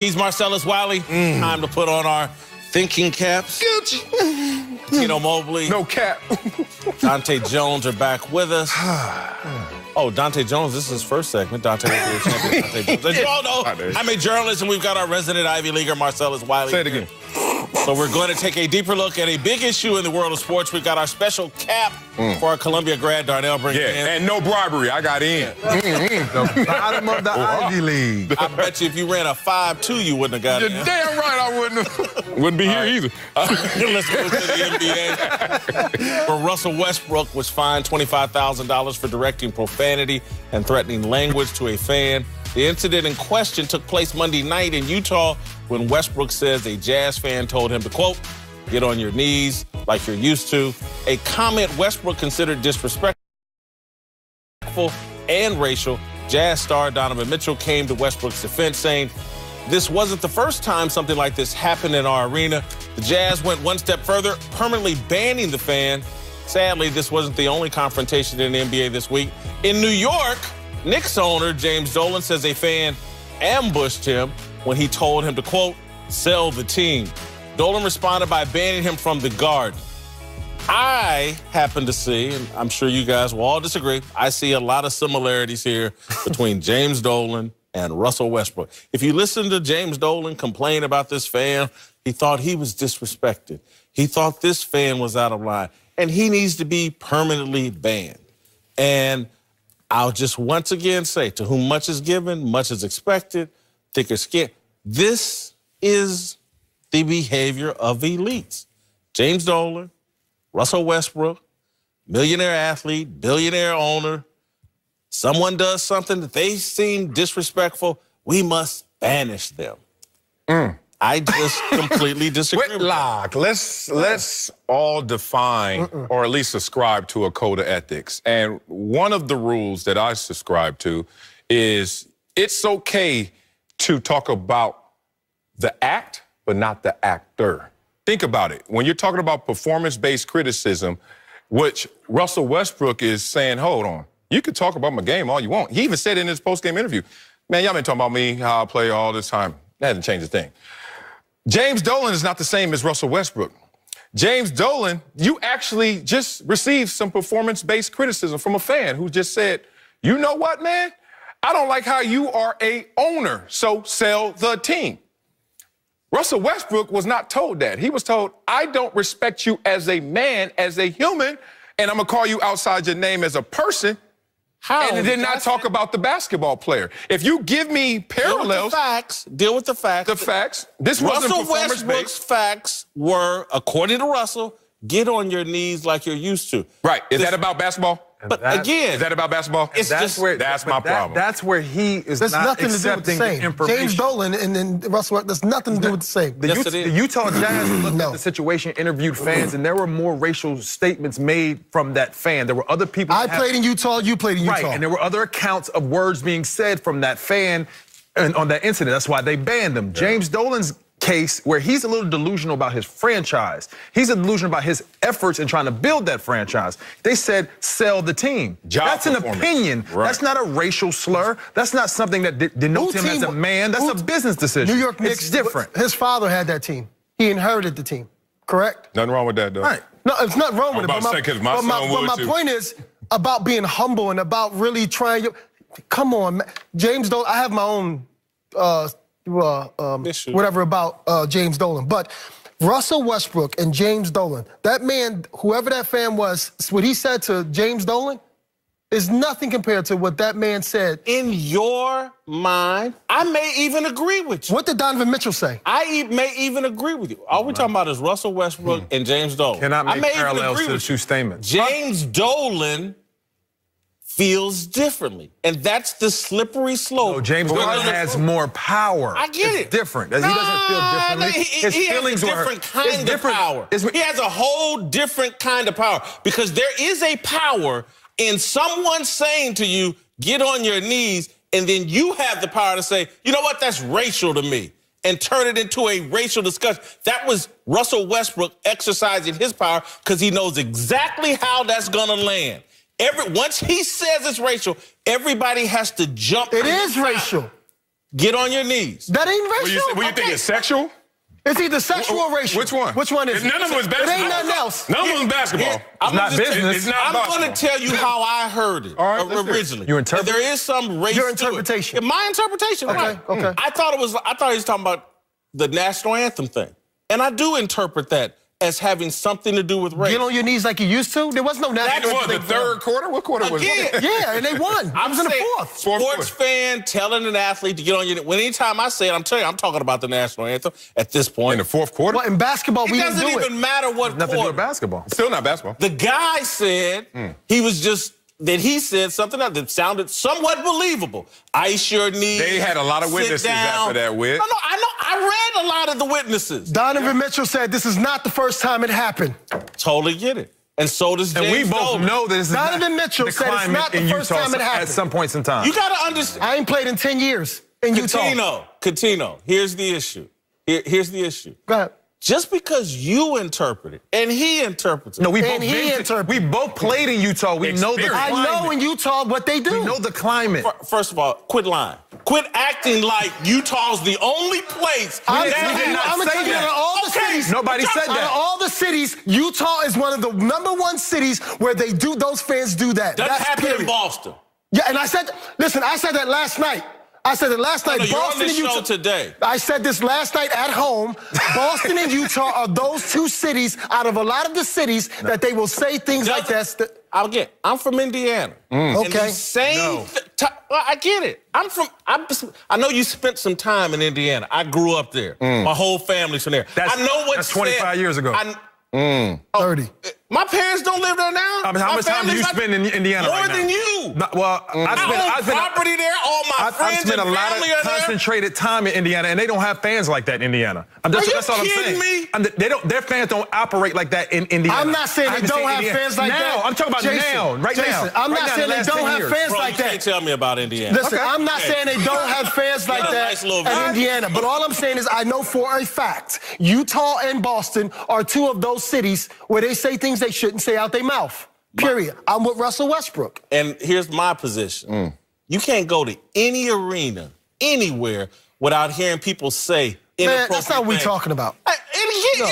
He's Marcellus Wiley. Time to put on our thinking caps. Gucci. Tino Mobley. No cap. Dante Jones are back with us. Oh, Dante Jones, this is his first segment. Dante champion. Dante Jones. As you all know, I'm a journalist, and we've got our resident Ivy Leaguer, Marcellus Wiley. Say it again. So we're going to take a deeper look at a big issue in the world of sports. We've got our special cap for our Columbia grad, Darnell bringing in. And no bribery. I got in. The bottom of the Ivy League. I bet you if you ran a 5-2, you wouldn't have got You're in. damn right I wouldn't. Wouldn't be here either. Let's go to the NBA. Where Russell Westbrook was fined $25,000 for directing profanity and threatening language to a fan. The incident in question took place Monday night in Utah when Westbrook says a Jazz fan told him to, quote, get on your knees like you're used to. A comment Westbrook considered disrespectful and racial. Jazz star Donovan Mitchell came to Westbrook's defense, saying, this wasn't the first time something like this happened in our arena. The Jazz went one step further, permanently banning the fan. Sadly, this wasn't the only confrontation in the NBA this week. In New York, Knicks owner James Dolan says a fan ambushed him when he told him to, quote, sell the team. Dolan responded by banning him from the Garden. I happen to see, and I'm sure you guys will all disagree, I see a lot of similarities here between James Dolan and Russell Westbrook. If you listen to James Dolan complain about this fan, he thought he was disrespected. He thought this fan was out of line, and he needs to be permanently banned. And I'll just once again say, to whom much is given, much is expected, thick or skin. This is the behavior of elites. James Dolan, Russell Westbrook, millionaire athlete, billionaire owner. Someone does something that they seem disrespectful, we must banish them. I just completely disagree with that. Whitlock, let's all define or at least subscribe to a code of ethics. And one of the rules that I subscribe to is it's okay to talk about the act, but not the actor. Think about it. When you're talking about performance-based criticism, which Russell Westbrook is saying, hold on, you can talk about my game all you want. He even said in his post-game interview, man, y'all been talking about me, how I play all this time. That hasn't changed a thing. James Dolan is not the same as Russell Westbrook. James Dolan, you actually just received some performance-based criticism from a fan who just said, you know what, man? I don't like how you are a owner, so sell the team. Russell Westbrook was not told that. He was told, I don't respect you as a man, as a human, and I'm gonna call you outside your name as a person. How? And it did not talk about the basketball player. If you give me parallels. Deal with the facts. The facts. This wasn't Russell performance-based. Westbrook's facts were, according to Russell, get on your knees like you're used to. Right. Is that about basketball? But again, Is that about basketball? It's just that's my problem. That's where he is There's not nothing to do with the accepting same. information. James Dolan and then Russell, there's nothing to do with the same. The Utah Jazz looked at the situation, interviewed fans, and there were more racial statements made from that fan. There were other people. I played in Utah, you played in Utah. Right, and there were other accounts of words being said from that fan on that incident. That's why they banned him. James Dolan's case, where he's a little delusional about his franchise. He's a delusional about his efforts in trying to build that franchise. They said, sell the team. That's an opinion. Right. That's not a racial slur. That's not something that denotes him as a man. That's a business decision. New York Knicks, it's different. His father had that team. He inherited the team, correct? Nothing wrong with that, though. Right. No, it's not wrong with it. I'm about to say, 'cause my son would, my too. point is about being humble and about really trying. Come on, man. James Dolan, I have my own whatever about James Dolan. But Russell Westbrook and James Dolan, that man, whoever that fan was, what he said to James Dolan is nothing compared to what that man said. in your mind, I may even agree with you. What did Donovan Mitchell say? I may even agree with you. All we're talking about is Russell Westbrook and James Dolan. Cannot I make may even parallels agree to the with two you. statements. James Dolan feels differently, and that's the slippery slope. No, James Dolan has more power. I get it's it. different. He doesn't feel differently. He has a different kind of power. He has a whole different kind of power, because there is a power in someone saying to you, get on your knees, and then you have the power to say, you know what, that's racial to me, and turn it into a racial discussion. That was Russell Westbrook exercising his power, because he knows exactly how that's gonna land. Once he says it's racial, everybody has to jump. It is racial. Get on your knees. That ain't racial. What you think, it's sexual? It's either sexual or racial. Which one? Which one is it? None of them is basketball. It ain't nothing else. None of them is basketball. It's not business. It's not I'm basketball. going to tell you how I heard it originally. You interpret? There is some race Your to interpretation. it. My interpretation, right. Okay. I thought he was talking about the national anthem thing. And I do interpret that as having something to do with race. Get on your knees like you used to? There was no national What, the third quarter? What quarter was it? Yeah, and they won. I was in the fourth. Sports fan telling an athlete to get on your knees. When anytime I say it, I'm telling you, I'm talking about the national anthem at this point. In the fourth quarter? Well, in basketball, we didn't do it. It doesn't even matter what Nothing to do quarter. with basketball. Still not basketball. The guy said he said something that sounded somewhat believable. Ice your knees. They had a lot of witnesses after that, Whit. No, I know. I read a lot of the witnesses. Donovan Mitchell said this is not the first time it happened. Totally get it. And so does James And we both Dolan. know that this is Donovan not Mitchell the said it's not the climate in first Utah time it happened. at some points in time. You got to understand. I ain't played in 10 years in Utah. Coutinho, here's the issue. Here's the issue. Go ahead. Just because you interpret it and he interprets it. No, we both played in Utah. We know the I climate. know in Utah what they do. We know the climate. First of all, quit lying. Quit acting like Utah's the only place. I'm going to tell you that all the cities. Nobody said Out that. of all the cities, Utah is one of the #1 cities where those fans do that. Doesn't That's happen period. in Boston. Yeah, and I said that last night. No, you're Boston on this and Utah. show today. I said this last night at home. Boston and Utah are those two cities out of a lot of the cities that they will say things like that. I'm from Indiana. Okay. I get it. I know you spent some time in Indiana. I grew up there. My whole family's from there. I know what's That's 25 years ago. 30. My parents don't live there now. I mean, how much time do you spend in Indiana More right now? than you. Well, I own property there. All my friends I've spent and a lot of family are there. concentrated time in Indiana, and they don't have fans like that in Indiana. That's all I'm saying. Me? Their fans don't operate like that in Indiana. I'm not saying they don't have fans like that. I'm talking about now, right now. I'm Right not now, saying the they last don't 10 have years. fans Bro, like you that. can't tell me about Indiana. Listen, I'm not saying they don't have fans like Got a that nice little in vibe. Indiana, but all I'm saying is I know for a fact Utah and Boston are two of those cities where they say things they shouldn't say out their mouth. Period. I'm with Russell Westbrook. And here's my position. You can't go to any arena, anywhere, without hearing people say inappropriate Man, that's not what we're things. talking about.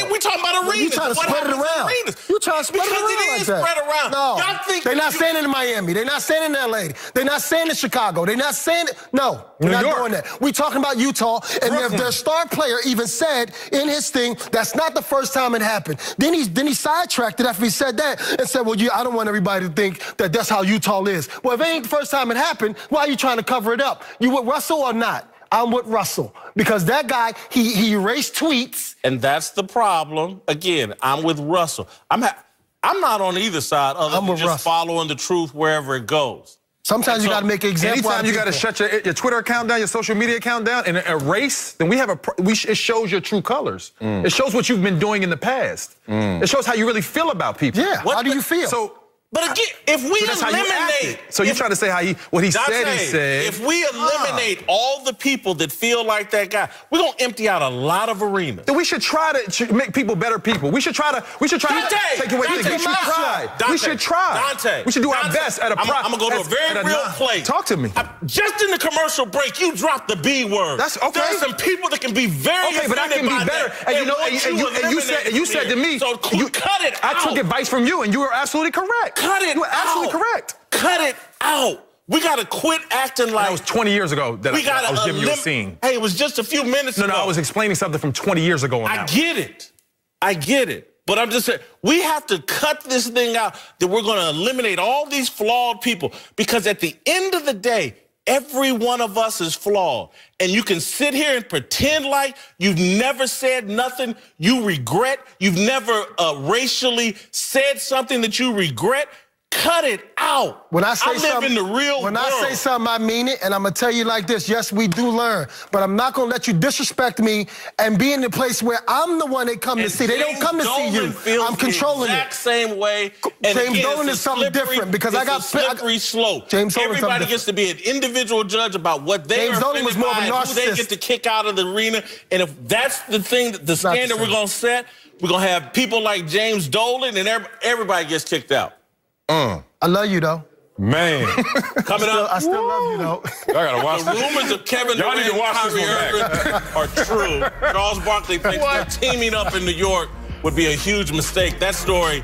We're talking about arenas. You trying to What spread it happens in around. arenas? You trying to spread it around Because it like is that. spread around. No, Y'all think they're not you- saying it in Miami. They're not saying it in LA. They're not saying it in Chicago. They're not saying it. No, we're New not York. doing that. We're talking about Utah, and their star player even said in his thing that's not the first time it happened. Then he sidetracked it after he said that and said, well, I don't want everybody to think that that's how Utah is. Well, if it ain't the first time it happened, why are you trying to cover it up? You with Russell or not? I'm with Russell because that guy, he erased tweets. And that's the problem. Again, I'm with Russell. I'm not on either side other I'm than with just Russell. following the truth wherever it goes. Sometimes you got to make an example. Anytime you got to shut your Twitter account down, your social media account down, and erase, then it shows your true colors. It shows what you've been doing in the past. It shows how you really feel about people. Yeah, how do you feel? But again, if we that's how you eliminate... acted. So you're trying to say what he said he said. If we eliminate all the people that feel like that guy, we're going to empty out a lot of arenas. Then we should try to make people better people. We should try to take away things. We should try. We should do our best at a process. I'm going to go to a very real place. Talk to me. Just in the commercial break, you dropped the B word. That's okay. There's some people that can be very okay, but I can be better. And you said to me, so cut it out. I took advice from you, and you were absolutely correct. Cut it out. You were absolutely correct. Cut it out. We got to quit acting like... That was 20 years ago that I was giving you a scene. Hey, it was just a few minutes ago. No, I was explaining something from 20 years ago on that. I get it. But I'm just saying, we have to cut this thing out that we're going to eliminate all these flawed people. Because at the end of the day, every one of us is flawed. And you can sit here and pretend like you've never said nothing you regret. You've never racially said something that you regret. Cut it out. When I say I live in the real world. When I say something, I mean it, and I'm gonna tell you like this. Yes, we do learn, but I'm not gonna let you disrespect me and be in the place where I'm the one they come to see. They don't come to see you. I'm controlling it. Exact same way. And James again, Dolan is something different because I got a slippery slope. James Dolan Everybody gets to be an individual judge about what they James are Dolan was more of a offended by and who they narcissist. get to kick out of the arena. And if that's the thing, the standard we're gonna set, we're gonna have people like James Dolan, and everybody gets kicked out. I love you though. Man. Coming up. I still love you, though. I gotta watch The this. rumors of Kevin Y'all Durant need to watch and this Kyrie one back. Irving are true. Charles Barkley thinks that teaming up in New York would be a huge mistake. That story.